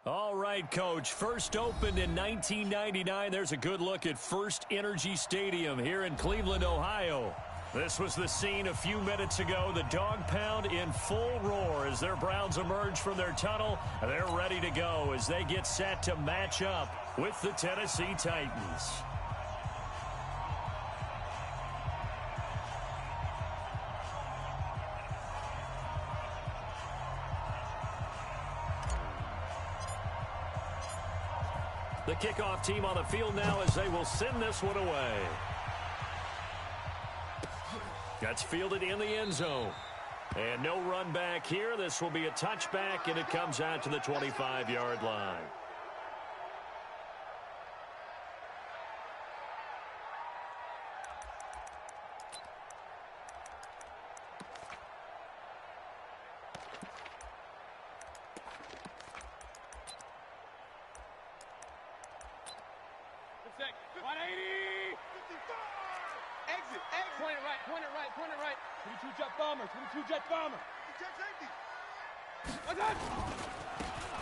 All right, Coach. First opened in 1999. There's a good look at First Energy Stadium here in Cleveland, Ohio. This was the scene a few minutes ago. The dog pound in full roar as their Browns emerge from their tunnel. They're ready to go as they get set to match up with the Tennessee Titans. The kickoff team on the field now as they will send this one away. That's fielded in the end zone. And no run back here. This will be a touchback, and it comes out to the 25-yard line.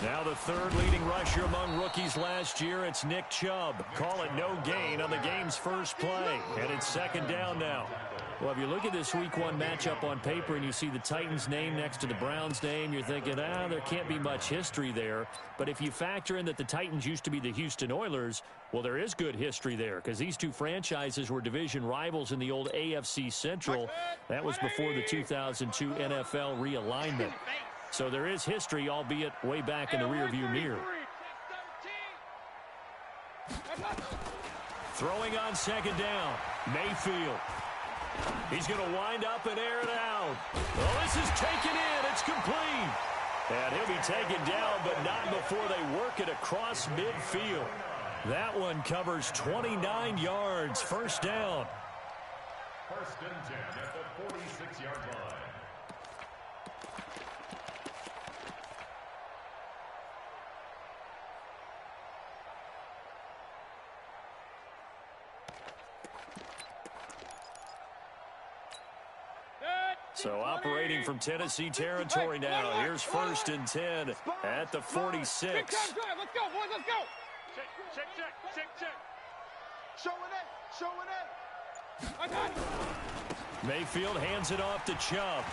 Now the third leading rusher among rookies last year, it's Nick Chubb. Call it no gain on the game's first play, and it's second down now. Well, if you look at this Week 1 matchup on paper and you see the Titans' name next to the Browns' name, you're thinking, there can't be much history there. But if you factor in that the Titans used to be the Houston Oilers, well, there is good history there because these two franchises were division rivals in the old AFC Central. That was before the 2002 NFL realignment. So there is history, albeit way back in the rearview mirror. Throwing on second down, Mayfield. He's going to wind up and air it out. Well, this is taken in. It's complete. And he'll be taken down, but not before they work it across midfield. That one covers 29 yards. First down. First and 10 at the 46-yard line. So operating from Tennessee territory now. Here's first and 10 at the 46. Let's go, boys, let's go. Check. Showing it. Mayfield hands it off to Chubb.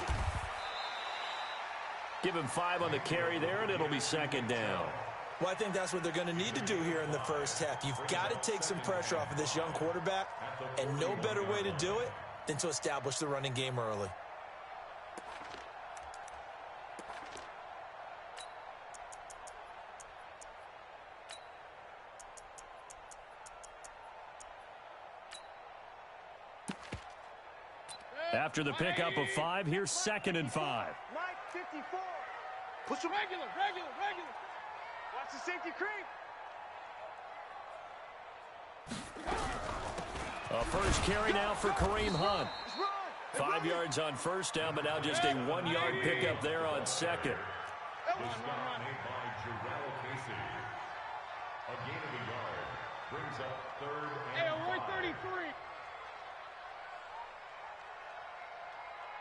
Give him 5 on the carry there, and it'll be second down. Well, I think that's what they're going to need to do here in the first half. You've got to take some pressure off of this young quarterback, and no better way to do it than to establish the running game early. After the pickup of 5, here's second and 5. Mike, 54. Push him. Regular. Watch the safety creep. A first carry now for Kareem Hunt. 5 yards on first down, but now just a 1-yard pickup there on second. This stop made by Jarrell Casey. A gain of a yard brings up third and 5. 33.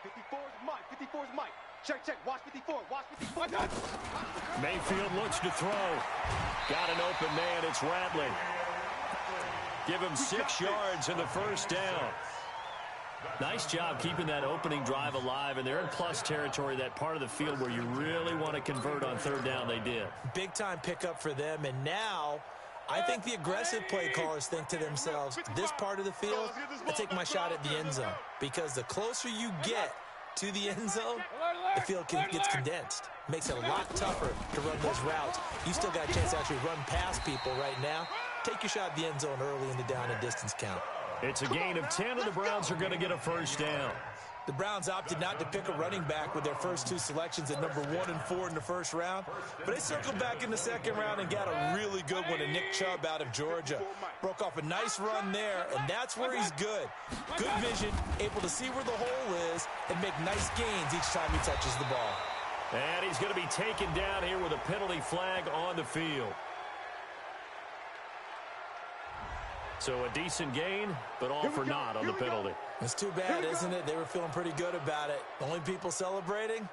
54 is Mike. Check. Watch 54. Mayfield looks to throw. Got an open man. It's Rattling. Give him 6 yards in the first down. Nice job keeping that opening drive alive, and they're in plus territory, that part of the field where you really want to convert on third down. They did. Big-time pickup for them, and now I think the aggressive play callers think to themselves, this part of the field, I take my shot at the end zone, because the closer you get to the end zone, the field gets condensed. Makes it a lot tougher to run those routes. You still got a chance to actually run past people right now. Take your shot at the end zone early in the down and distance count. It's a gain of 10, and the Browns are going to get a first down. The Browns opted not to pick a running back with their first 2 selections at number 1 and 4 in the first round. But they circled back in the second round and got a really good one in Nick Chubb out of Georgia. Broke off a nice run there, and that's where he's good. Good vision, able to see where the hole is, and make nice gains each time he touches the ball. And he's going to be taken down here with a penalty flag on the field. So a decent gain, but all for naught on the penalty. It's too bad, isn't it? They were feeling pretty good about it. The only people celebrating,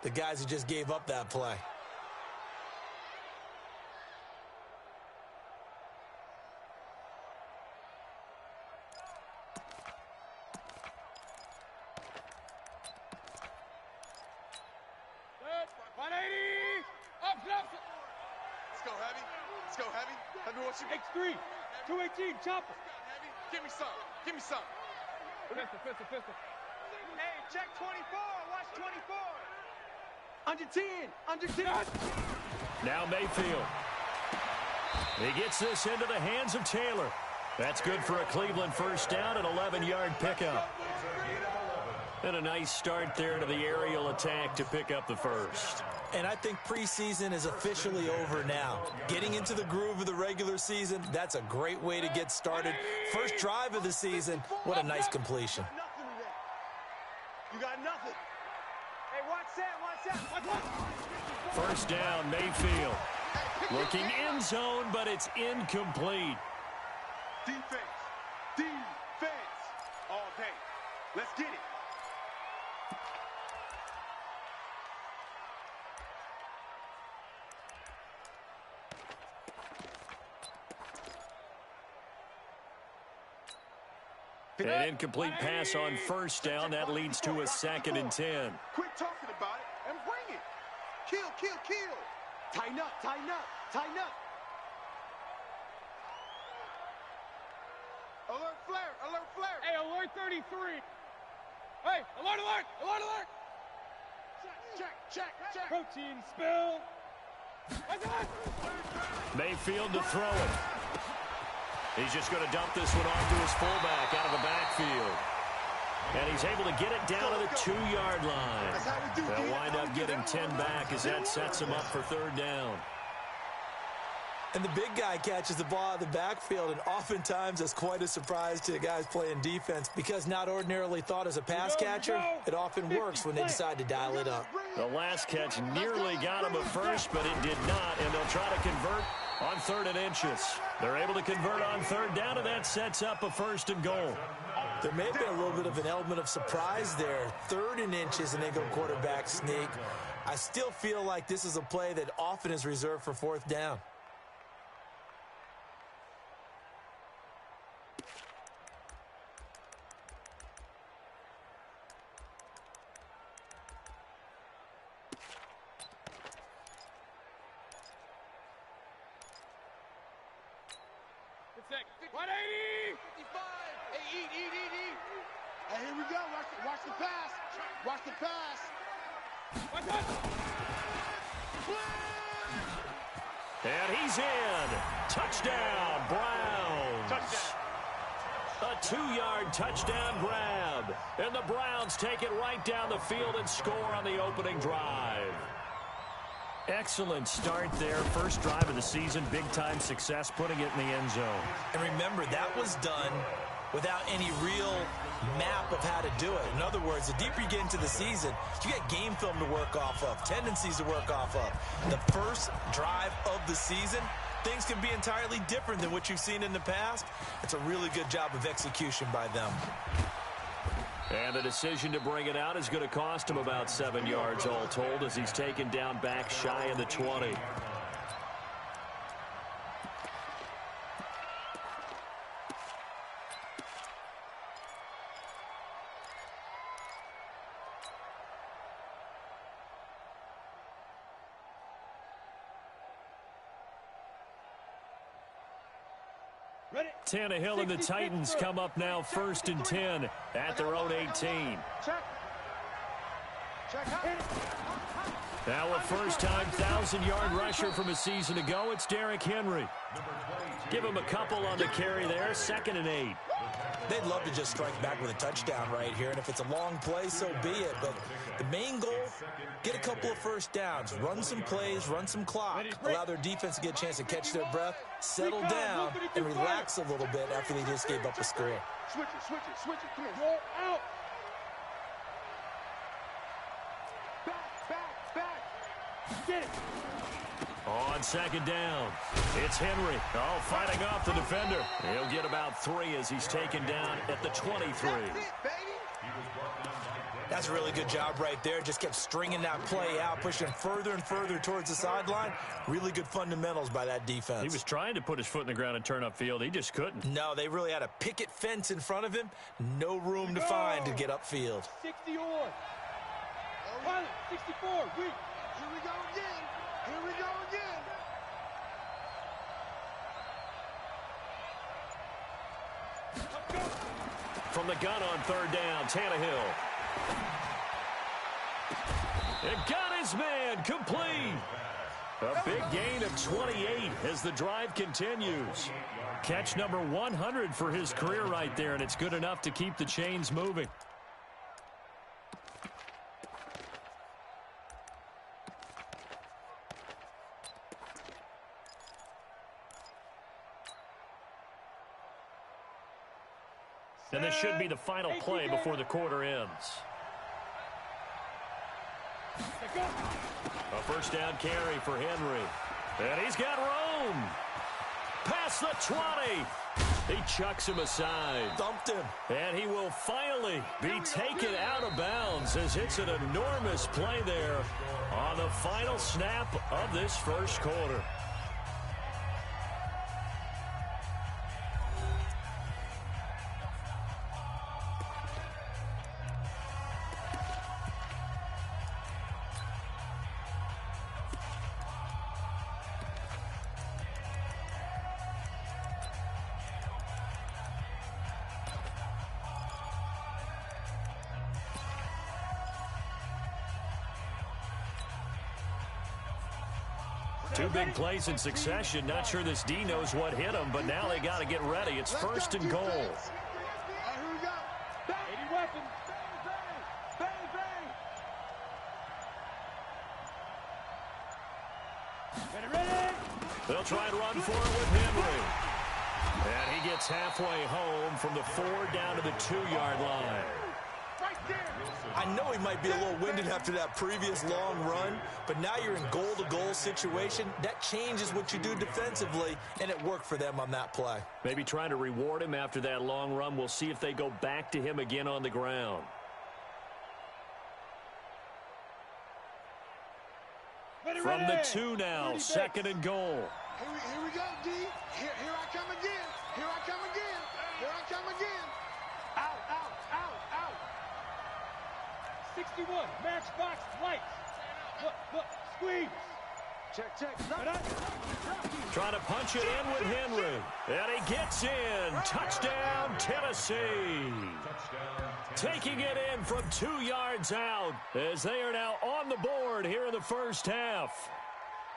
the guys who just gave up that play. heavy. Let's go heavy. Let me watch you. X3. 218. Chopper. Give me some. Give me some. Pistol. Hey, check 24. Watch 24. Under 10. Under 10. Now Mayfield. He gets this into the hands of Taylor. That's good for a Cleveland first down, an 11-yard pickup. And a nice start there to the aerial attack to pick up the first. And I think preseason is officially over now. Getting into the groove of the regular season, that's a great way to get started. First drive of the season, what a nice completion. You got nothing. Hey, watch that. First down, Mayfield. Looking end zone, but it's incomplete. Defense. All day. Let's get it. An incomplete pass on first down. That leads to a 2nd and 10. Quit talking about it and bring it. Kill. Tighten up. Alert flare. Hey, alert 33. Hey, alert. Check. Protein spill. Mayfield to throw it. He's just going to dump this one off to his fullback out of the backfield. And he's able to get it down to the 2-yard line. They'll wind up getting 10 back as that sets him up for 3rd down. And the big guy catches the ball out of the backfield, and oftentimes that's quite a surprise to the guys playing defense because not ordinarily thought as a pass catcher, it often works when they decide to dial it up. The last catch nearly got him a first, but it did not, and they'll try to convert on 3rd and inches. They're able to convert on 3rd down, and that sets up a 1st and goal. There may have been a little bit of an element of surprise there. 3rd and inches, and they go quarterback sneak. I still feel like this is a play that often is reserved for 4th down. Hey, here we go. Watch the pass. And he's in. Touchdown, Browns. A 2-yard touchdown grab. And the Browns take it right down the field and score on the opening drive. Excellent start there. First drive of the season. Big-time success putting it in the end zone. And remember, that was done without any real map of how to do it. In other words, the deeper you get into the season, you got game film to work off of, tendencies to work off of. The first drive of the season, things can be entirely different than what you've seen in the past. It's a really good job of execution by them. And the decision to bring it out is going to cost him about 7 yards all told as he's taken down back shy of the 20. Tannehill and the Titans come up now 1st and 10 at their own 18. Now a first-time 1,000-yard rusher from a season ago, it's Derrick Henry. Give him a couple on the carry there, 2nd and 8. They'd love to just strike back with a touchdown right here, and if it's a long play, so be it. But the main goal, get a couple of first downs, run some plays, run some clock, allow their defense to get a chance to catch their breath, settle down, and relax a little bit after they just gave up a screen. Switch it. Come here. Roll out. Back. Get it. On 2nd down, it's Henry. Oh, fighting off the defender. He'll get about 3 as he's taken down at the 23. That's a really good job right there. Just kept stringing that play out, pushing further and further towards the sideline. Really good fundamentals by that defense. He was trying to put his foot in the ground and turn upfield. He just couldn't. No, they really had a picket fence in front of him. No room to find to get upfield. 60 on. Pilot, 64. Here we go again. From the gun on third down, Tannehill. It got his man complete. A big gain of 28 as the drive continues. Catch number 100 for his career right there, and it's good enough to keep the chains moving. And this should be the final play before the quarter ends. A first down carry for Henry. And he's got room. Past the 20. He chucks him aside. Dumped him. And he will finally be taken out of bounds as it's an enormous play there on the final snap of this first quarter. Two big plays in succession. Not sure this D knows what hit him, but now they got to get ready. It's first and goal. All right, here we go. 80 weapons. Bang, bang, bang. Ready. They'll try and run for it with Henry. And he gets halfway home from the 4 down to the 2-yard line. I know he might be a little winded after that previous long run, but now you're in goal-to-goal situation. That changes what you do defensively, and it worked for them on that play. Maybe trying to reward him after that long run. We'll see if they go back to him again on the ground. From the 2 now, second and goal. Here we go, D. Here I come again. Here I come again. Here I come again. Out, out, out, out. 61, matchbox lights. Look, squeeze. Check. Trying to punch it in with Henry. And he gets in. Touchdown, Tennessee. Taking it in from 2 yards out as they are now on the board here in the first half.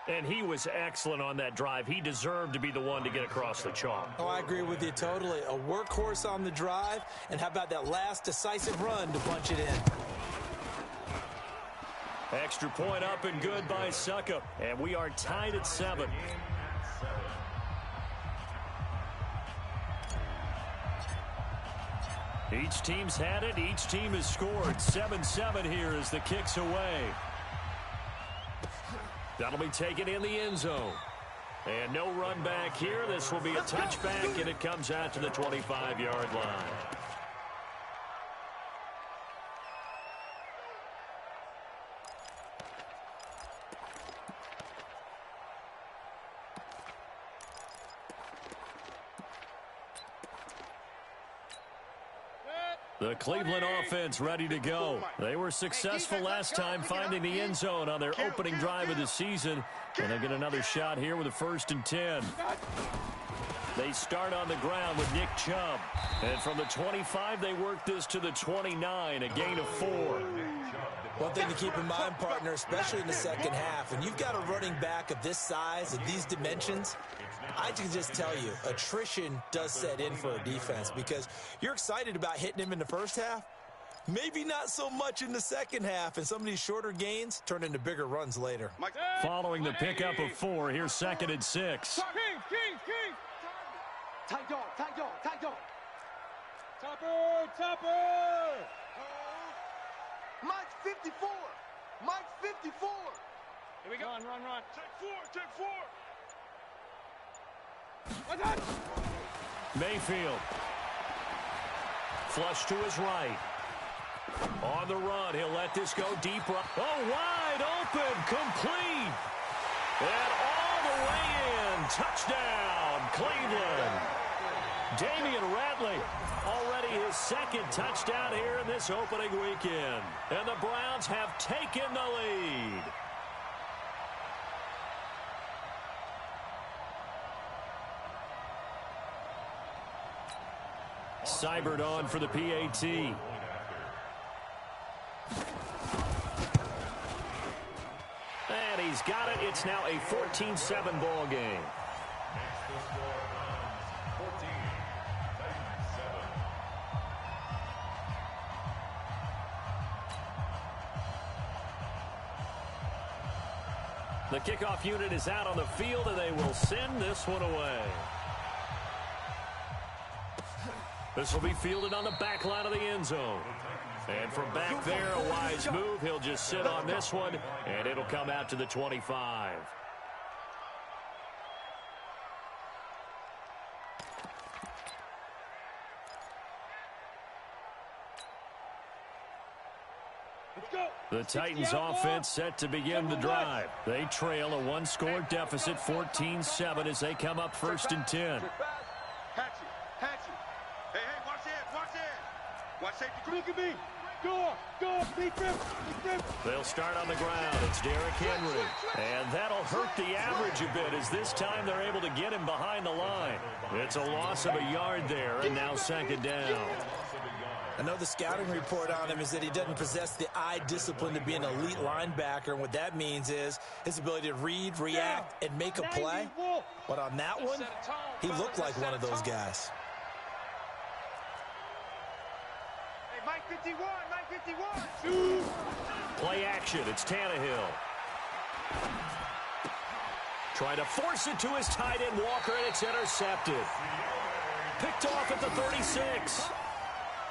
And he was excellent on that drive. He deserved to be the one to get across the chalk. Oh, I agree with you totally. A workhorse on the drive, and how about that last decisive run to punch it in? Extra point up and good by Succop. And we are tied at 7. Each team's had it. Each team has scored. 7-7 here as the kick's away. That'll be taken in the end zone. And no run back here. This will be a touchback, and it comes out to the 25-yard line. The Cleveland offense ready to go. They were successful last time finding the end zone on their opening drive of the season. And they get another shot here with a 1st and 10. They start on the ground with Nick Chubb. And from the 25, they work this to the 29, a gain of 4. One thing to keep in mind, partner, especially in the second half, when you've got a running back of this size, of these dimensions, I can just tell you, attrition does set in for a defense because you're excited about hitting him in the first half, maybe not so much in the second half, and some of these shorter gains turn into bigger runs later. Following the pickup of 4, here's 2nd and 6. Tight dog. Topper. Mike 54. Here we go. Run. Take 4. Mayfield. Flush to his right. On the run, he'll let this go deep. Oh, wide open, complete. And all the way in. Touchdown, Cleveland. Damian Ratley, already his 2nd touchdown here in this opening weekend. And the Browns have taken the lead. Seibert on for the PAT. And he's got it. It's now a 14-7 ball game. The kickoff unit is out on the field, and they will send this one away. This will be fielded on the back line of the end zone. And from back there, a wise move. He'll just sit on this one, and it'll come out to the 25. The Titans offense set to begin the drive. They trail a one-score deficit, 14-7, as they come up 1st and 10. Look at me. Go, big rip. They'll start on the ground. It's Derrick Henry. And that'll hurt the average a bit, as this time they're able to get him behind the line. It's a loss of a yard there, and now 2nd down. I know the scouting report on him is that he doesn't possess the eye discipline to be an elite linebacker. And what that means is his ability to read, react, and make a play. But on that one, he looked like one of those guys. Hey, Mike 51. Play action. It's Tannehill. Trying to force it to his tight end, Walker, and it's intercepted. Picked off at the 36.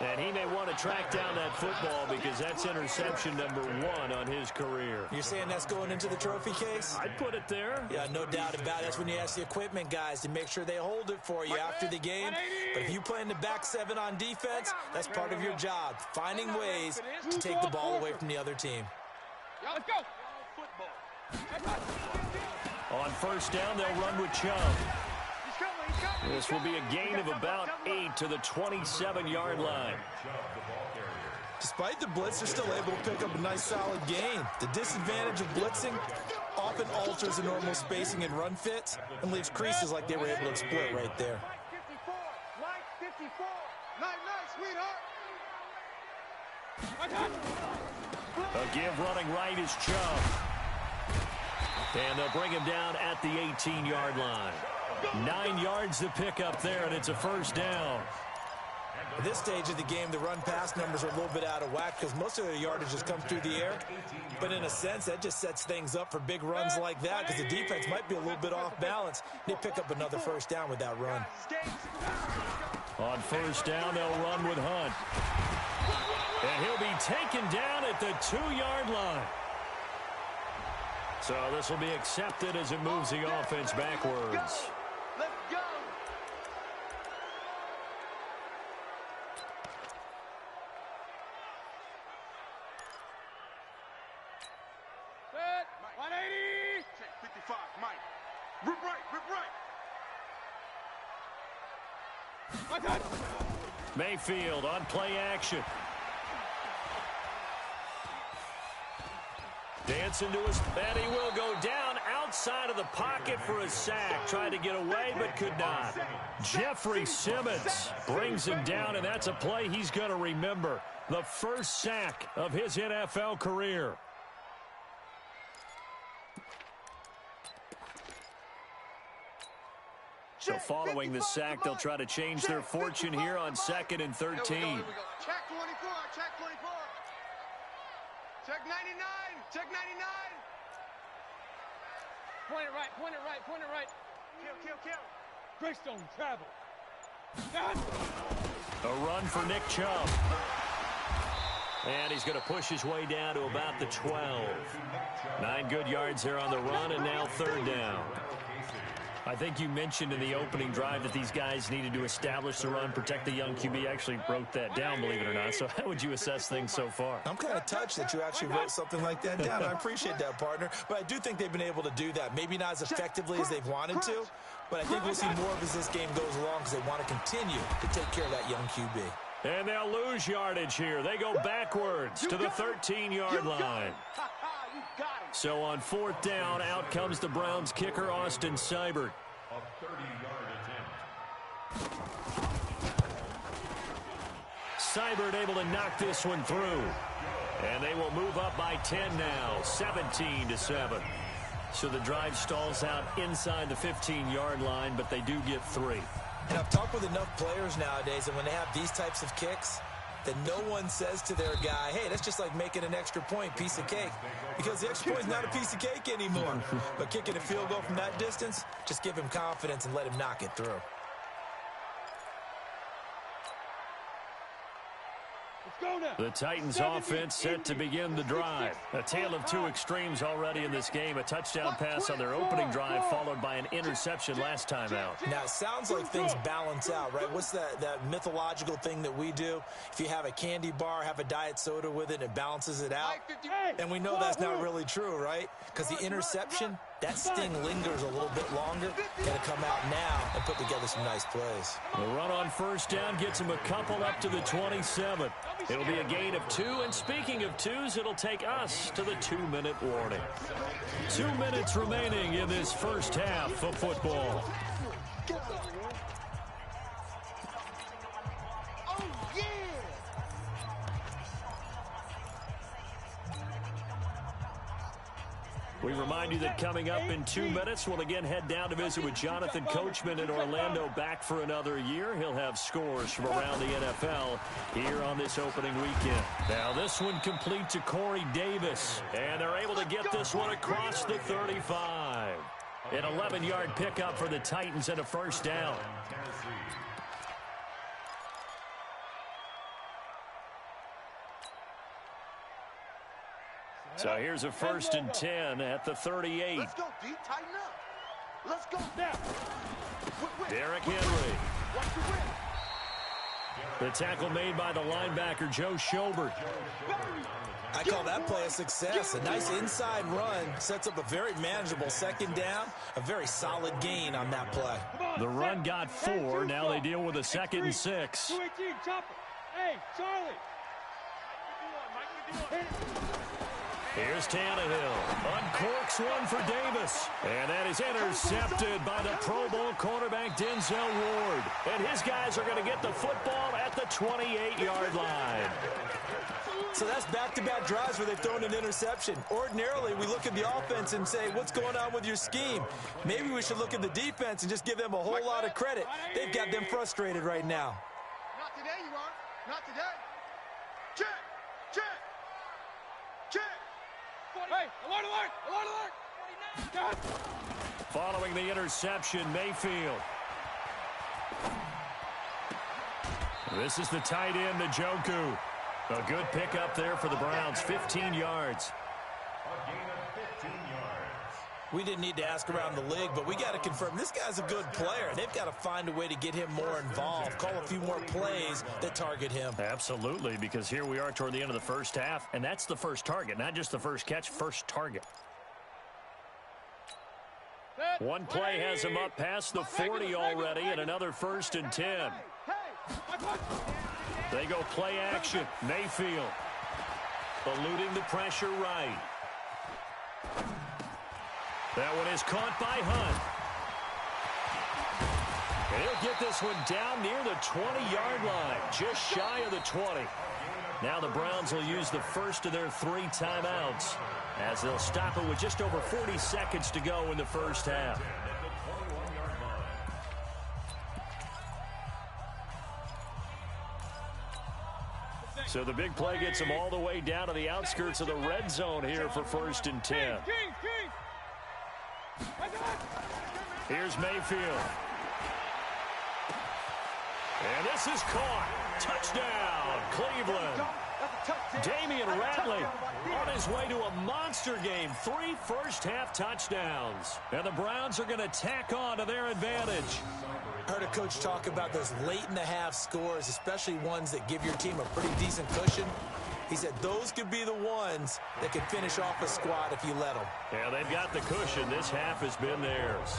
And he may want to track down that football because that's interception number 1 on his career. You're saying that's going into the trophy case? I'd put it there. Yeah, no doubt about it. That's when you ask the equipment guys to make sure they hold it for you after the game. But if you play in the back 7 on defense, that's part of your job, finding ways to take the ball away from the other team. Let's go. On 1st down, they'll run with Chubb. This will be a gain of about 8 to the 27-yard line. Despite the blitz, they're still able to pick up a nice, solid gain. The disadvantage of blitzing often alters the normal spacing and run fits and leaves creases like they were able to exploit right there. Mike 54. Nice, sweetheart. A give running right is Chubb. And they'll bring him down at the 18-yard line. 9 yards to pick up there, and it's a 1st down. At this stage of the game, the run-pass numbers are a little bit out of whack because most of their yardage just comes through the air. But in a sense, that just sets things up for big runs like that because the defense might be a little bit off balance. They pick up another 1st down with that run. On 1st down, they'll run with Hunt. And he'll be taken down at the 2-yard line. So this will be accepted as it moves the offense backwards. Let's go. Set. 180. Check 55, Mike. Rip right. Mayfield on play action. Dancing to his, and he will go down outside of the pocket for a sack. Tried to get away, but could not. Jeffrey Simmons brings him down, and that's a play he's going to remember. The first sack of his NFL career. So following the sack, they'll try to change their fortune here on 2nd and 13. Check 24, check 24. Check 99, check 99. Point it right. Kill. Greystone, travel. A run for Nick Chubb. And he's going to push his way down to about the 12. 9 good yards there on the run, and now 3rd down. I think you mentioned in the opening drive that these guys needed to establish the run, protect the young QB. Actually wrote that down, believe it or not. So how would you assess things so far? I'm kind of touched that you actually wrote something like that down. I appreciate that, partner. But I do think they've been able to do that. Maybe not as effectively as they've wanted to, but I think we'll see more of as this game goes along because they want to continue to take care of that young QB. And they'll lose yardage here. They go backwards to the 13-yard line. So on 4th down, out comes the Browns kicker, Austin Seibert. A 30-yard attempt. Seibert able to knock this one through. And they will move up by 10 now, 17-7. So the drive stalls out inside the 15-yard line, but they do get 3. And I've talked with enough players nowadays, and when they have these types of kicks, that no one says to their guy, hey, that's just like making an extra point, piece of cake. Because the extra point is not a piece of cake anymore. But kicking a field goal from that distance, just give him confidence and let him knock it through. The Titans offense set to begin the drive. A tale of two extremes already in this game. A touchdown pass on their opening drive followed by an interception last time out. Now, it sounds like things balance out, right? What's that mythological thing that we do? If you have a candy bar, have a diet soda with it, it balances it out. And we know that's not really true, right? Because the interception, that sting lingers a little bit longer. Got to come out now and put together some nice plays. The run on first down gets him a couple up to the 27. It'll be a gain of 2, and speaking of 2s, it'll take us to the 2-minute warning. 2 minutes remaining in this first half of football. We remind you that coming up in 2 minutes, we'll again head down to visit with Jonathan Coachman in Orlando, back for another year. He'll have scores from around the NFL here on this opening weekend. Now this one complete to Corey Davis, and they're able to get this one across the 35. An 11-yard pickup for the Titans and a first down. So here's a 1st and 10 at the 38. Let's go, D. Tighten up. Let's go. Derrick Henry. The tackle made by the linebacker, Joe Schobert. I call that play a success. A nice inside run sets up a very manageable second down. A very solid gain on that play. The run got 4. Now they deal with a 2nd and 6. 218, chopper. Hey, Charlie. Here's Tannehill. Uncorks one for Davis. And that is intercepted by the Pro Bowl cornerback Denzel Ward. And his guys are going to get the football at the 28-yard line. So that's back-to-back drives where they've thrown an interception. Ordinarily, we look at the offense and say, what's going on with your scheme? Maybe we should look at the defense and just give them a whole lot of credit. They've got them frustrated right now. Not today, you aren't. Not today. Check. Check. Check. Hey, alert, alert, alert, alert. Following the interception, Mayfield. This is the tight end, Njoku. A good pickup there for the Browns, 15 yards. A gain of 15 yards. We didn't need to ask around the league, but we got to confirm this guy's a good player. They've got to find a way to get him more involved, call a few more plays that target him. Absolutely, because here we are toward the end of the first half, and that's the first target, not just the first catch, first target. One play has him up past the 40 already, and another 1st and 10. They go play action. Mayfield eluding the pressure right. That one is caught by Hunt. And he'll get this one down near the 20-yard line, just shy of the 20. Now the Browns will use the first of their 3 timeouts as they'll stop it with just over 40 seconds to go in the first half. So the big play gets them all the way down to the outskirts of the red zone here for 1st and 10. Here's Mayfield. And this is caught. Touchdown, Cleveland. Damian Ratley on his way to a monster game. 3 first-half touchdowns. And the Browns are going to tack on to their advantage. I heard a coach talk about those late-in-the-half scores, especially ones that give your team a pretty decent cushion. He said those could be the ones that could finish off a squad if you let them. Yeah, they've got the cushion. This half has been theirs.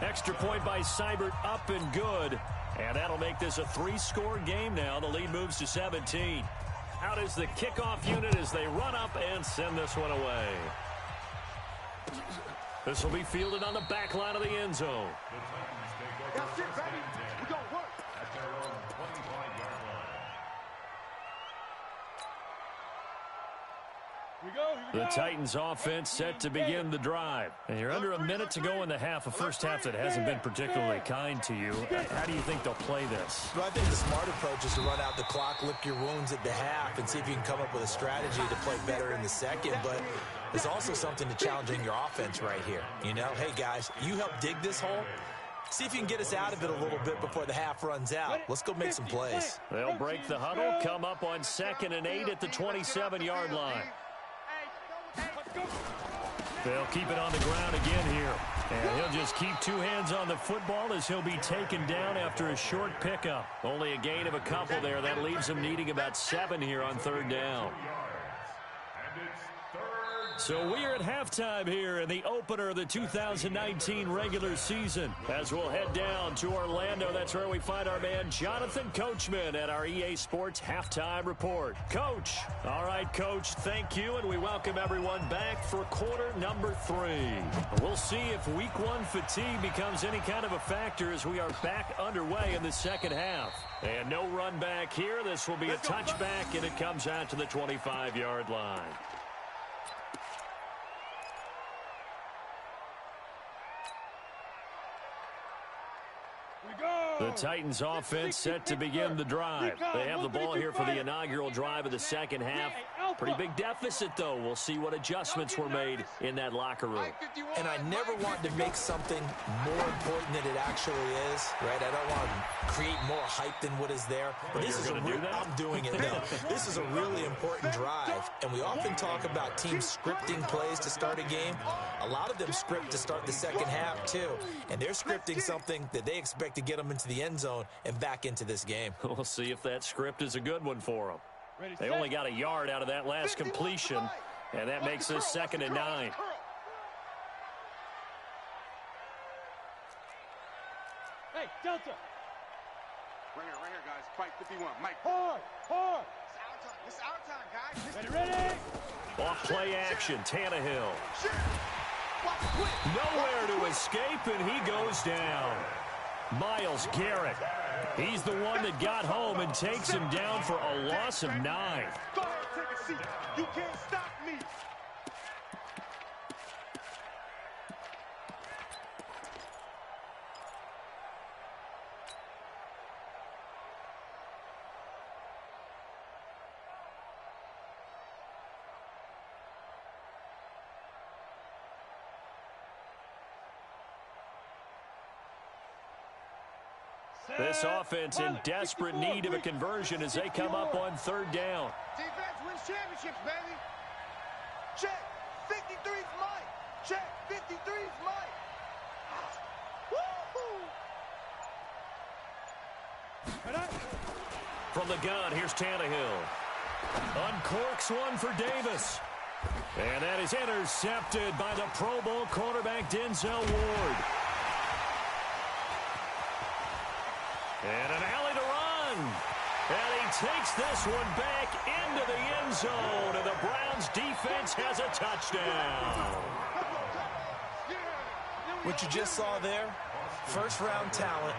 Extra point by Seibert, up and good. And that'll make this a 3-score game now. The lead moves to 17. Out is the kickoff unit as they run up and send this one away. This will be fielded on the back line of the end zone. That's it, baby. We're going to work. At their own 25-yard line. The Titans offense set to begin the drive. And you're under a minute to go in the half, a first half that hasn't been particularly kind to you. How do you think they'll play this? Well, I think the smart approach is to run out the clock, lick your wounds at the half, and see if you can come up with a strategy to play better in the second. But there's also something to challenging your offense right here. You know, hey, guys, you help dig this hole. See if you can get us out of it a little bit before the half runs out. Let's go make some plays. They'll break the huddle, come up on 2nd and 8 at the 27-yard line. They'll keep it on the ground again here. And he'll just keep two hands on the football as he'll be taken down after a short pickup. Only a gain of a couple there. That leaves him needing about 7 here on 3rd down. So we are at halftime here in the opener of the 2019 regular season. As we'll head down to Orlando, that's where we find our man Jonathan Coachman at our EA Sports Halftime Report. Coach. All right, Coach, thank you, and we welcome everyone back for quarter number 3. We'll see if week 1 fatigue becomes any kind of a factor as we are back underway in the second half. And no run back here. This will be a touchback, and it comes out to the 25-yard line. The Titans offense set to begin the drive. They have the ball here for the inaugural drive of the second half. Pretty big deficit, though. We'll see what adjustments were made in that locker room. And I never want to make something more important than it actually is, right? I don't want to create more hype than what is there. But this is I'm doing it now. This is a really important drive. And we often talk about teams scripting plays to start a game. A lot of them script to start the second half, too. And they're scripting something that they expect to get them into the end zone and back into this game. We'll see if that script is a good one for them. They only got a yard out of that last completion, and that makes this 2nd and 9. Hey, Delta. Right here, guys. Fight 51. Mike. Hard. It's our time, guys. Ready. Off play action, Tannehill. Nowhere to escape, and he goes down. Myles Garrett. He's the one that got home and takes him down for a loss of 9. Go ahead, take a seat. You can't stop me. This offense in desperate need of a conversion as they come up on 3rd down. Defense wins championships, baby. Check. 53's mine. Check. 53's mine. From the gun, here's Tannehill. Uncorks one for Davis. And that is intercepted by the Pro Bowl cornerback Denzel Ward. And an alley to run. And he takes this one back into the end zone. And the Browns defense has a touchdown. What you just saw there, first-round talent,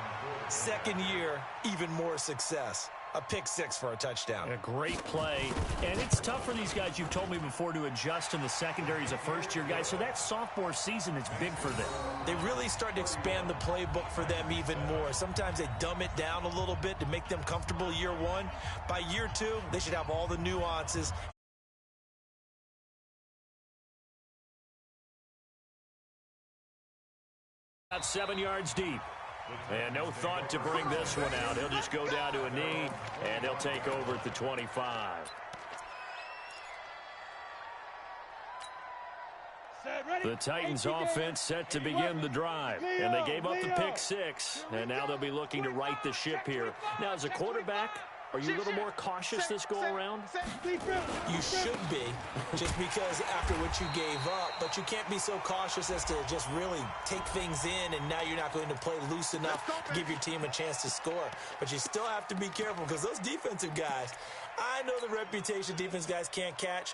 second year, even more success. A pick 6 for a touchdown. A great play. And it's tough for these guys, you've told me before, to adjust in the secondary as a first-year guy. So that sophomore season is big for them. They really start to expand the playbook for them even more. Sometimes they dumb it down a little bit to make them comfortable year 1. By year 2, they should have all the nuances. About 7 yards deep. And no thought to bring this one out. He'll just go down to a knee, and they'll take over at the 25. The Titans offense set to begin the drive. And they gave up the pick 6, and now they'll be looking to right the ship here. Now, as a quarterback, are you a little more cautious this go-around? You should be, just because after what you gave up. But you can't be so cautious as to just really take things in, and now you're not going to play loose enough to give your team a chance to score. But you still have to be careful because those defensive guys, I know the reputation defense guys can't catch.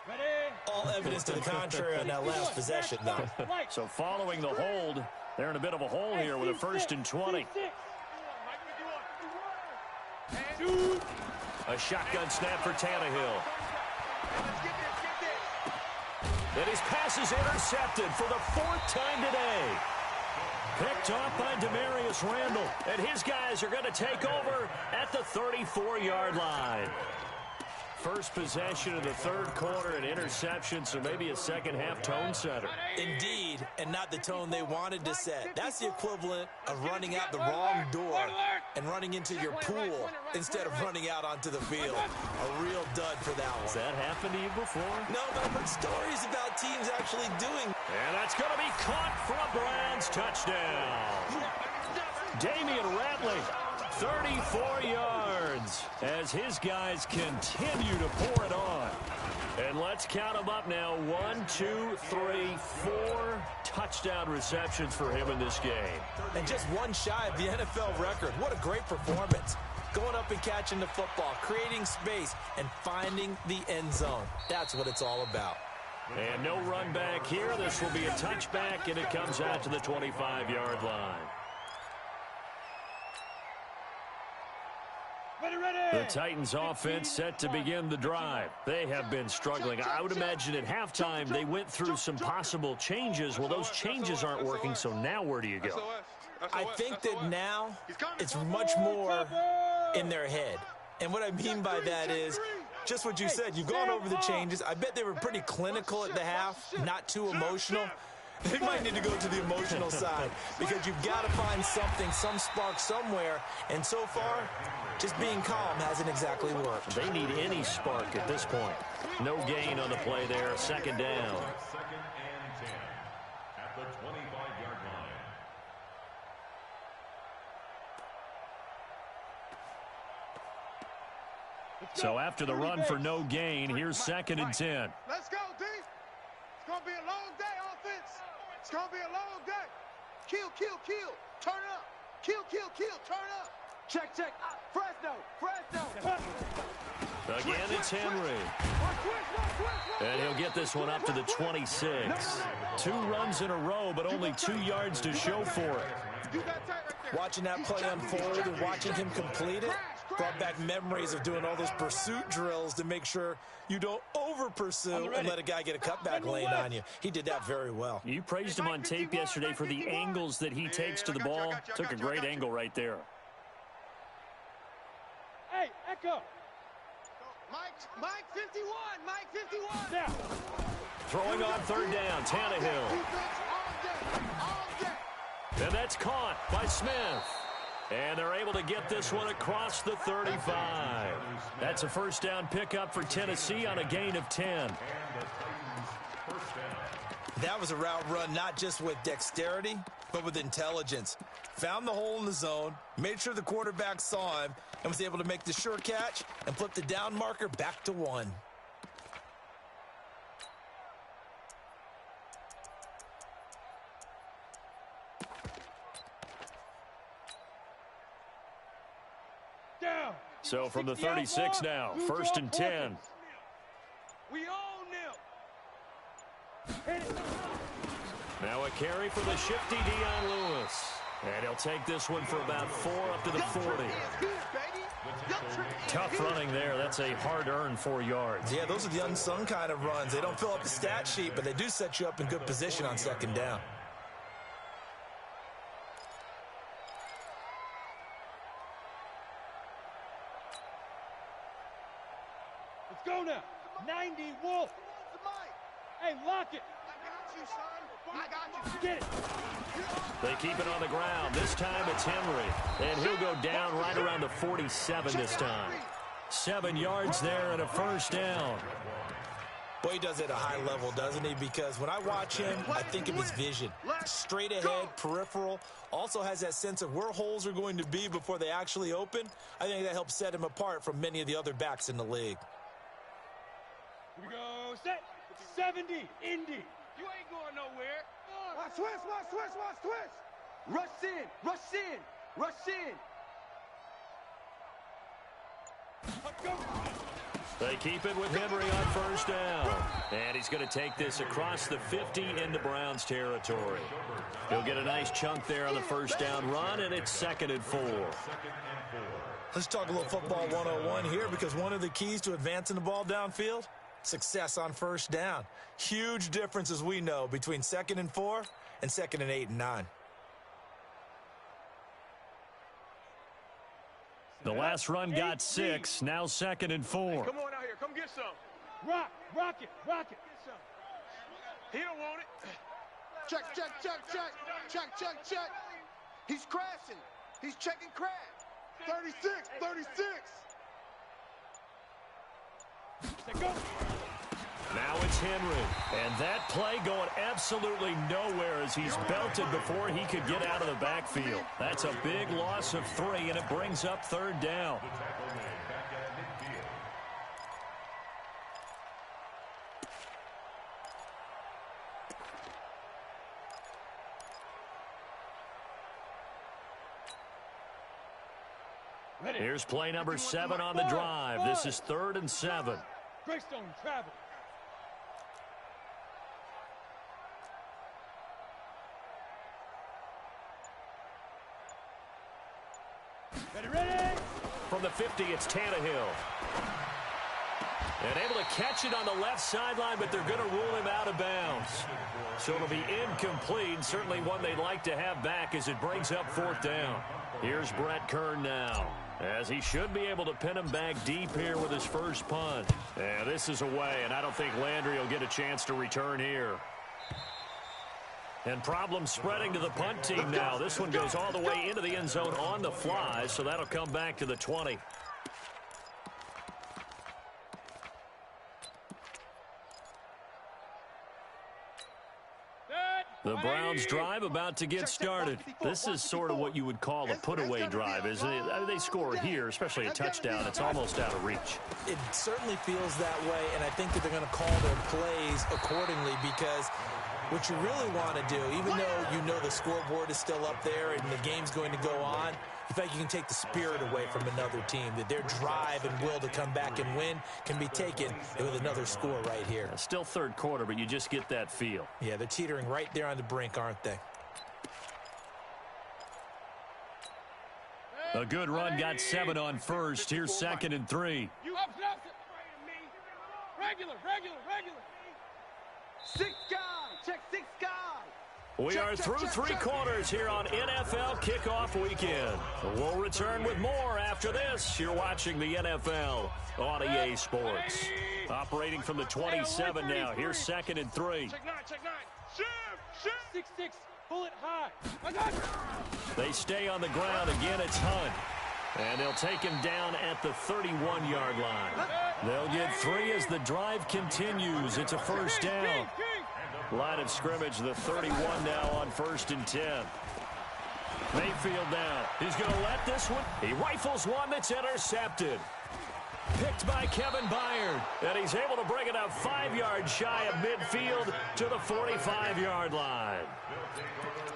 All evidence to the contrary on that last possession, though. So following the hold, they're in a bit of a hole here with a 1st and 20. A shotgun snap for Tannehill. And his pass is intercepted for the 4th time today. Picked off by Demarius Randall. And his guys are going to take over at the 34-yard line. First possession of the 3rd quarter, an interception, so maybe a second-half tone setter. Indeed, and not the tone they wanted to set. That's the equivalent of running out the wrong door and running into your pool instead of running out onto the field. A real dud for that one. Has that happened to you before? No, but I've heard stories about teams actually doing. And that's going to be caught for a Browns touchdown. Damian Ratley, 34 yards, as his guys continue to pour it on. And let's count them up now. 1, 2, 3, 4 touchdown receptions for him in this game. And just one shy of the NFL record. What a great performance. Going up and catching the football, creating space, and finding the end zone. That's what it's all about. And no run back here. This will be a touchback, and it comes out to the 25-yard line. The Titans offense set to begin the drive. They have been struggling. I would imagine at halftime they went through some possible changes. Well, those changes aren't working, so now where do you go? I think that now it's much more in their head. And what I mean by that is just what you said. You've gone over the changes. I bet they were pretty clinical at the half, not too emotional. They might need to go to the emotional side because you've got to find something, some spark somewhere. And so far, just being calm hasn't exactly worked. They need any spark at this point. No gain on the play there. Second down. 2nd and 10 at the 25-yard line. So after the run for no gain, here's 2nd and 10. Let's go, D. It's going to be a long day, offense. It's going to be a long day. Kill, kill, kill. Turn up. Kill, kill, kill. Turn up. Check, check. Fresno, Fresno. Again, it's Henry. And he'll get this one up to the 26. 2 runs in a row, but only 2 yards to show for it. Watching that play unfold and watching him complete it brought back memories of doing all those pursuit drills to make sure you don't over-pursue and let a guy get a cutback lane on you. He did that very well. You praised him on tape yesterday for the angles that he takes to the ball. Took a great angle right there. Hey, Echo. Mike 51. Mike 51. Now. Throwing on 3rd down, Tannehill. And that's caught by Smith. And they're able to get this one across the 35. That's a first down pickup for Tennessee on a gain of 10. That was a route run not just with dexterity, but with intelligence. Found the hole in the zone, made sure the quarterback saw him, and was able to make the sure catch and flip the down marker back to 1. Down. So from the 36 now, 1st and 10. We own them. Now a carry for the shifty Dion Lewis. And he'll take this one for about 4 up to the 40. Tough running there. That's a hard-earned 4 yards. Yeah, those are the unsung kind of runs. They don't fill up the stat sheet, but they do set you up in good position on 2nd down. Let's go now. 90 Wolf. Hey, lock it. I got you. Get it. They keep it on the ground. This time it's Henry. And he'll go down right around the 47 this time. 7 yards there and a first down. Boy, he does it at a high level, doesn't he? Because when I watch him, I think of his vision. Straight ahead, peripheral. Also has that sense of where holes are going to be before they actually open. I think that helps set him apart from many of the other backs in the league. Here we go. Set. 70. Indy. You ain't going nowhere. Watch twist, watch twist, watch twist. Rush in, rush in, rush in. Let's go. They keep it with Henry on first down. And he's going to take this across the 50 into Browns territory. He'll get a nice chunk there on the first down run, and it's 2nd and 4. Let's talk a little football 101 here, because one of the keys to advancing the ball downfield Success on first down. Huge difference, as we know, between 2nd and 4 and 2nd and 8 and 9. The last run got 6. Now 2nd and 4. Come on out here. Come get some. Rock it. He don't want it. Check. He's crashing. He's checking crash. 36. Now it's Henry. And that play going absolutely nowhere as he's belted before he could get out of the backfield. That's a big loss of 3, and it brings up 3rd down. Here's play number 7 on the drive. This is 3rd and 7. Greystone travel. Ready? From the 50, it's Tannehill. And able to catch it on the left sideline, but they're going to rule him out of bounds. So it'll be incomplete. Certainly one they'd like to have back as it brings up 4th down. Here's Brett Kern now, as he should be able to pin him back deep here with his first punt. Yeah, this is away, and I don't think Landry will get a chance to return here. And problems spreading to the punt team now. This one goes all the way into the end zone on the fly, so that'll come back to the 20. The Browns drive about to get started. This is sort of what you would call a put-away drive, isn't it? I mean, they score here, especially a touchdown. It's almost out of reach. It certainly feels that way, and I think that they're going to call their plays accordingly, because what you really want to do, even though you know the scoreboard is still up there and the game's going to go on, in fact, you can take the spirit away from another team, that their drive and will to come back and win can be taken with another score right here. Still 3rd quarter, but you just get that feel. Yeah, they're teetering right there on the brink, aren't they? A good run got 7 on first. Here's 2nd and 3. You up. Regular. 6 guys. Check 6 guys. We are through 3 quarters here on NFL Kickoff Weekend. We'll return with more after this. You're watching the NFL on EA Sports. Operating from the 27 now. Here's 2nd and 3. Check 9. Shift. 6-6. Pull it high. I got you. They stay on the ground. Again, it's Hunt. And they'll take him down at the 31-yard line. They'll get 3 as the drive continues. It's a first down. Line of scrimmage, the 31 now on 1st and 10. Mayfield now. He's going to let this one. He rifles one that's intercepted. Picked by Kevin Byard. And he's able to bring it up 5 yards shy of midfield to the 45-yard line.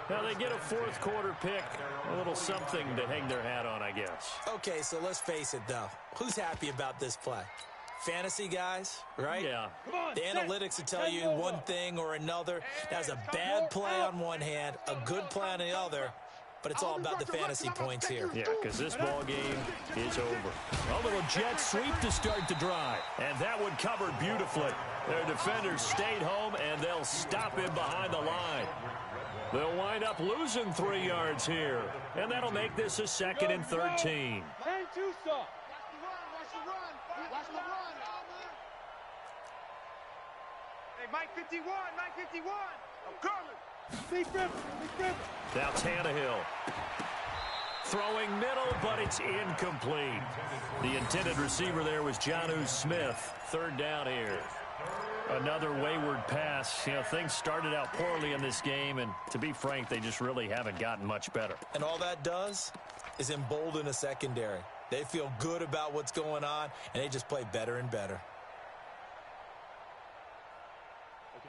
Now they get a 4th quarter pick. A little something to hang their hat on, I guess. Okay, so let's face it, though. Who's happy about this play? Fantasy guys, right? Yeah. The analytics will tell you one thing or another. That's a bad play on one hand, a good play on the other, but it's all about the fantasy points here. Yeah, because this ball game is over. A little jet sweep to start the drive, and that one covered beautifully. Their defenders stayed home, and they'll stop him behind the line. They'll wind up losing 3 yards here, and that'll make this a 2nd and 13. And 2 stop. Watch the run. Hey, Mike 51. I'm coming. Big ripper. Now Tannehill. Throwing middle, but it's incomplete. The intended receiver there was Jonnu Smith. 3rd down here. Another wayward pass. You know, things started out poorly in this game, and to be frank, they just really haven't gotten much better. And all that does is embolden a secondary. They feel good about what's going on, and they just play better and better.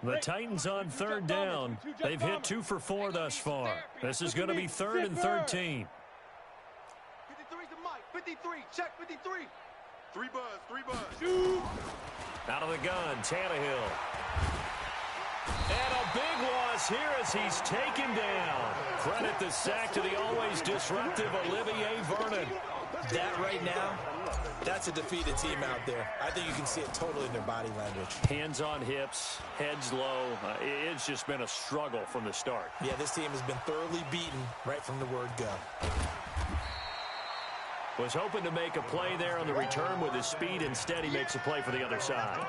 The Titans on 3rd down. They've hit 2 for 4 thus far. This is going to be 3rd and 13. 53's the Mike. 53. Check 53. 3 buzz. Shoot. Out of the gun, Tannehill. And a big loss here as he's taken down. Credit the sack to the always disruptive Olivier Vernon. That right now That's a defeated team out there. I think you can see it totally in their body language. Hands on hips, heads low. It's just been a struggle from the start. Yeah, this team has been thoroughly beaten right from the word go. Was hoping to make a play there on the return with his speed. Instead, he makes a play for the other side.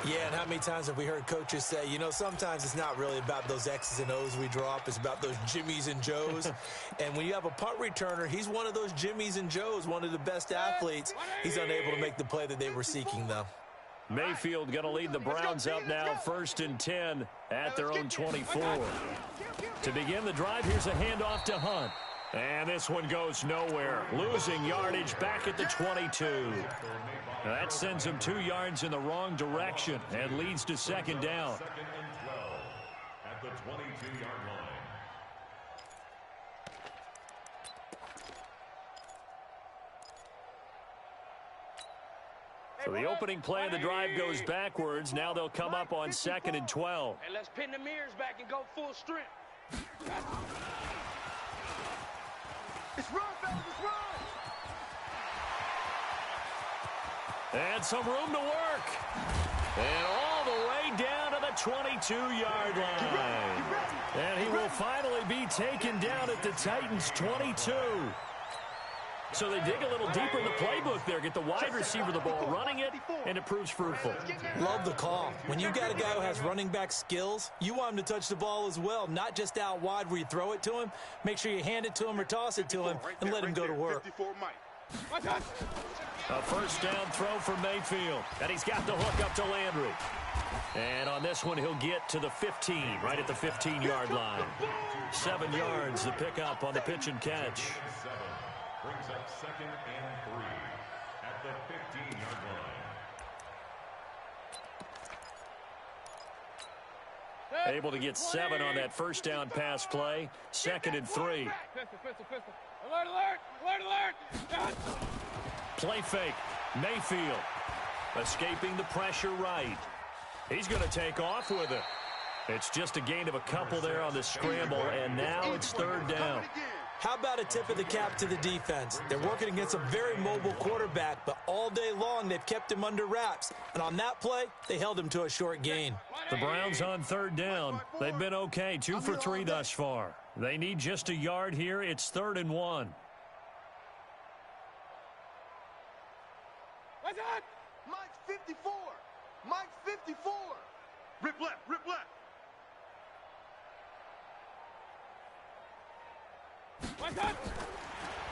Yeah, and how many times have we heard coaches say, you know, sometimes it's not really about those X's and O's we draw up. It's about those Jimmies and Joes. And when you have a punt returner, he's one of those Jimmies and Joes, one of the best athletes. He's unable to make the play that they were seeking, though. Mayfield going to lead the Browns up now, 1st and 10 at their own 24. To begin the drive, here's a handoff to Hunt. And this one goes nowhere. Losing yardage back at the 22. That sends him 2 yards in the wrong direction and leads to 2nd down. 2nd and 12 at the 22-yard line. So the opening play of the drive goes backwards. Now they'll come up on 2nd and 12. Hey, let's pin the mirrors back and go full strength. It's run, fellas, it's run! And some room to work. And all the way down to the 22-yard line. And he will finally be taken down at the Titans' 22. So they dig a little deeper in the playbook there, get the wide receiver the ball, running it, and it proves fruitful. Love the call. When you've got a guy who has running back skills, you want him to touch the ball as well, not just out wide where you throw it to him. Make sure you hand it to him or toss it to him and let him go to work. A first down throw for Mayfield, and he's got the hook up to Landry. And on this one, he'll get to the 15, right at the 15-yard line. 7 yards, the pickup on the pitch and catch. Brings up 2nd and 3 at the 15-yard line. Able to get 7 on that first down pass play. 2nd and 3. Pistol. Alert. Play fake. Mayfield escaping the pressure right. He's going to take off with it. It's just a gain of a couple there on the scramble, and now it's 3rd down. How about a tip of the cap to the defense? They're working against a very mobile quarterback, but all day long they've kept him under wraps. And on that play, they held him to a short gain. The Browns on 3rd down. They've been okay, 2 for 3 thus far. They need just a yard here. It's 3rd and 1. Mike's 54. Mike's 54. Rip left.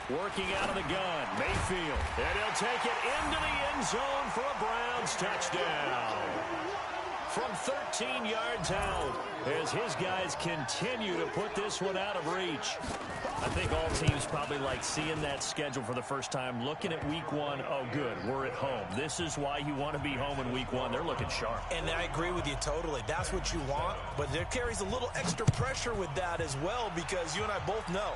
Working out of the gun, Mayfield. And he'll take it into the end zone for a Browns touchdown. From 13 yards out, as his guys continue to put this one out of reach. I think all teams probably like seeing that schedule for the first time, looking at week 1. Oh, good, we're at home. This is why you want to be home in week 1. They're looking sharp. And I agree with you totally. That's what you want, but there carries a little extra pressure with that as well, because you and I both know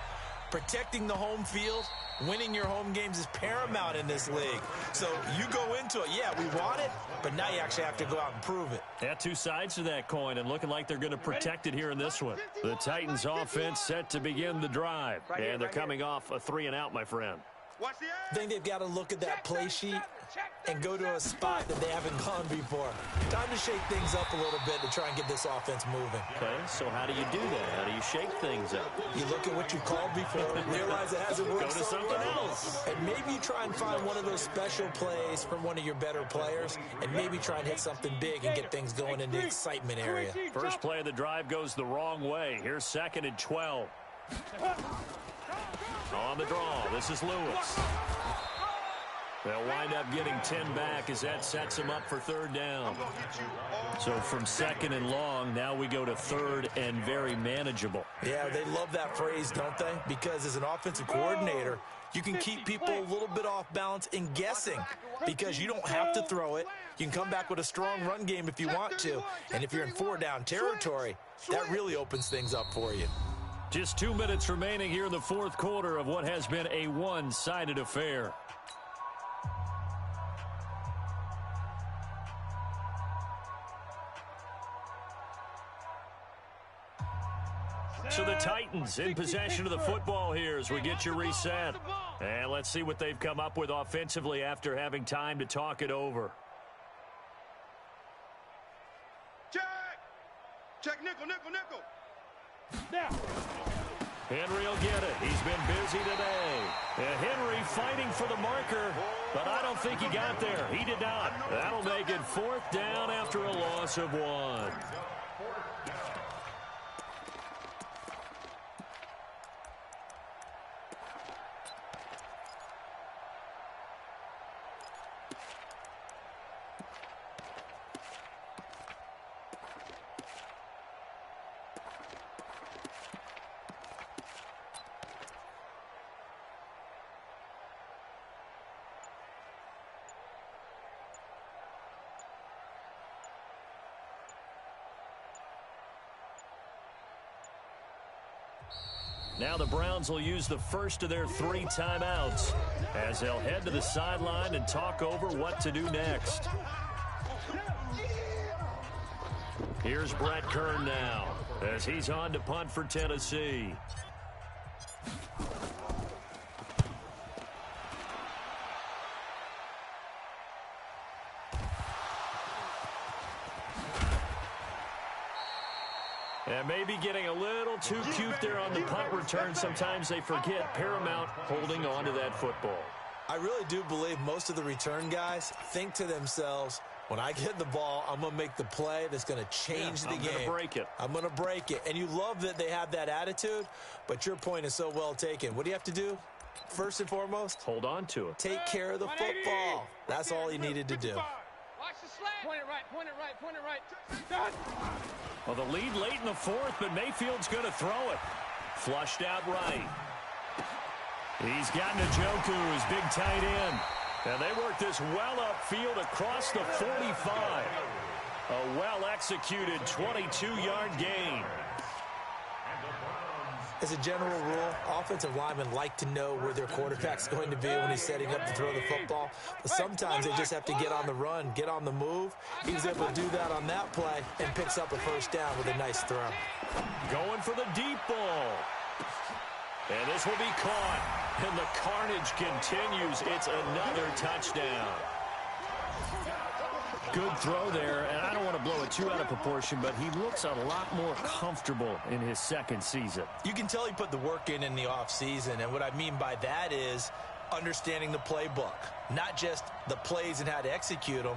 protecting the home field, winning your home games is paramount in this league. So you go into it, yeah, we want it, but now you actually have to go out and prove it. Yeah, 2 sides to that coin, and looking like they're going to protect it here in this one. The Titans offense set to begin the drive, and they're coming off a 3-and-out, my friend. I think they've got to look at that play sheet and go to a spot that they haven't gone before. Time to shake things up a little bit to try and get this offense moving. Okay, so how do you do that? How do you shake things up? You look at what you called before, realize it hasn't worked. Go to something else. And maybe you try and find one of those special plays from one of your better players, and maybe try and hit something big and get things going in the excitement area. First play of the drive goes the wrong way. Here's 2nd and 12. On the draw, this is Lewis. They'll wind up getting 10 back as that sets them up for 3rd down. So from 2nd and long, now we go to 3rd and very manageable. Yeah, they love that phrase, don't they? Because as an offensive coordinator, you can keep people a little bit off balance in guessing because you don't have to throw it. You can come back with a strong run game if you want to. And if you're in 4-down territory, that really opens things up for you. Just 2 minutes remaining here in the 4th quarter of what has been a one-sided affair. So the Titans in possession of the football here as we get you reset. And let's see what they've come up with offensively after having time to talk it over. Check! Check nickel, nickel, nickel. Now. Henry will get it. He's been busy today. And Henry fighting for the marker, but I don't think he got there. He did not. That'll make it 4th down after a loss of 1. Now the Browns will use the first of their 3 timeouts as they'll head to the sideline and talk over what to do next. Here's Brett Kern now as he's on to punt for Tennessee. And maybe getting a little too cute there on the punt return. Sometimes they forget paramount holding on to that football. I really do believe most of the return guys think to themselves, when I get the ball, I'm going to make the play that's going to change the game. I'm going to break it. I'm going to break it. And you love that they have that attitude, but your point is so well taken. What do you have to do? First and foremost, hold on to it. Take care of the football. That's all he needed to do. Watch the slant. Point it right, point it right, point it right. Done. Well, the lead late in the 4th, but Mayfield's going to throw it. Flushed out right. He's got Njoku, his big tight end. And they work this well upfield across the 45. A well-executed 22-yard gain. As a general rule, offensive linemen like to know where their quarterback's going to be when he's setting up to throw the football. But sometimes they just have to get on the run, get on the move. He was able to do that on that play and picks up a 1st down with a nice throw. Going for the deep ball. And this will be caught. And the carnage continues. It's another touchdown. Good throw there, and I don't want to blow it too out of proportion, but he looks a lot more comfortable in his 2nd season. You can tell he put the work in the offseason, and what I mean by that is understanding the playbook. Not just the plays and how to execute them,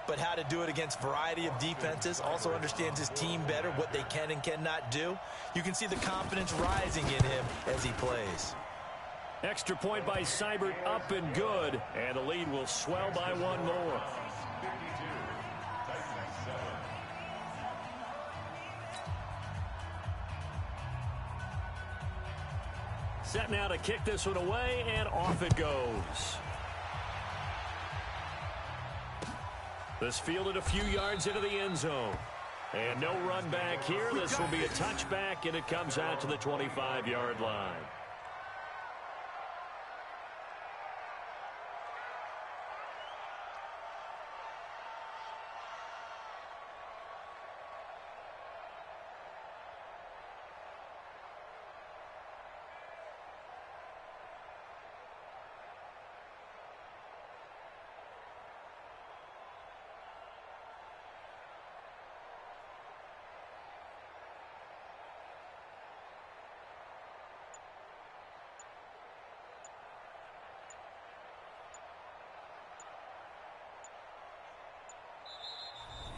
but how to do it against a variety of defenses. Also understands his team better, what they can and cannot do. You can see the confidence rising in him as he plays. Extra point by Seibert, up and good, and the lead will swell by 1 more. Set now to kick this one away, and off it goes. This fielded a few yards into the end zone. And no run back here. This will be a touchback, and it comes out to the 25-yard line.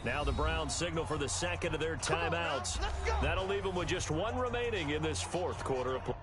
Now the Browns signal for the 2nd of their timeouts. That'll leave them with just 1 remaining in this 4th quarter of play.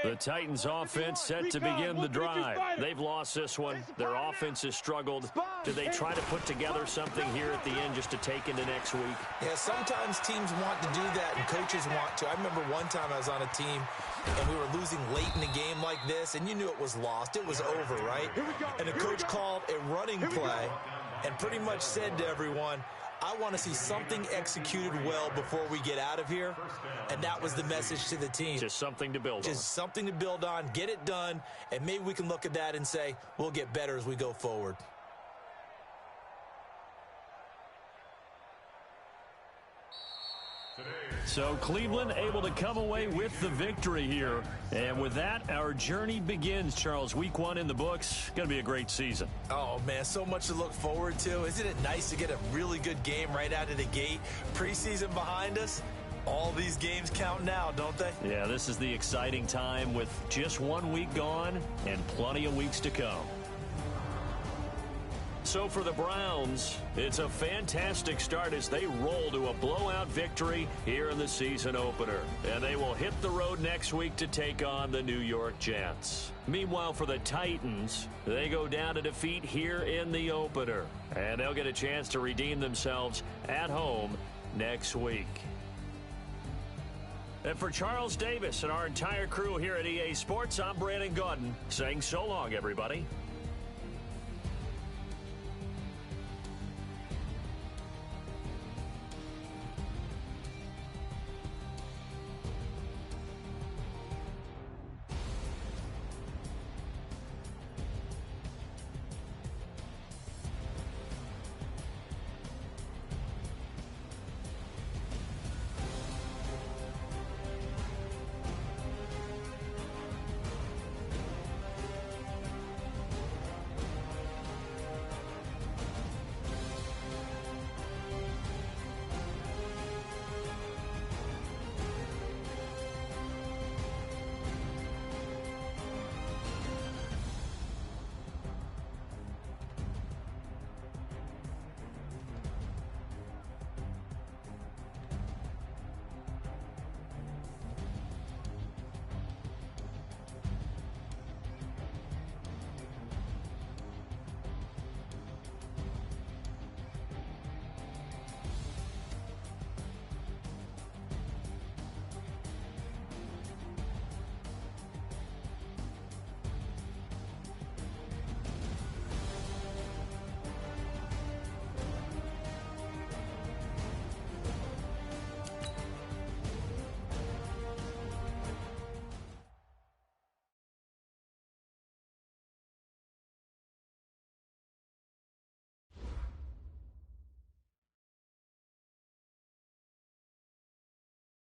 The Titans offense set to begin the drive. They've lost this one. Their offense has struggled. Do they try to put together something here at the end just to take into next week? Yeah, sometimes teams want to do that and coaches want to. I remember one time I was on a team and we were losing late in the game like this, and you knew it was lost. It was over, right? And the coach called a running play and pretty much said to everyone, I want to see something executed well before we get out of here. And that was the message to the team. Just something to build on. Just something to build on, get it done, and maybe we can look at that and say, we'll get better as we go forward. So Cleveland able to come away with the victory here. And with that, our journey begins, Charles. Week 1 in the books. Going to be a great season. Oh, man, so much to look forward to. Isn't it nice to get a really good game right out of the gate? Preseason behind us. All these games count now, don't they? Yeah, this is the exciting time with just 1 week gone and plenty of weeks to come. So for the Browns, it's a fantastic start as they roll to a blowout victory here in the season opener. And they will hit the road next week to take on the New York Jets. Meanwhile, for the Titans, they go down to defeat here in the opener. And they'll get a chance to redeem themselves at home next week. And for Charles Davis and our entire crew here at EA Sports, I'm Brandon Gaudin saying so long, everybody.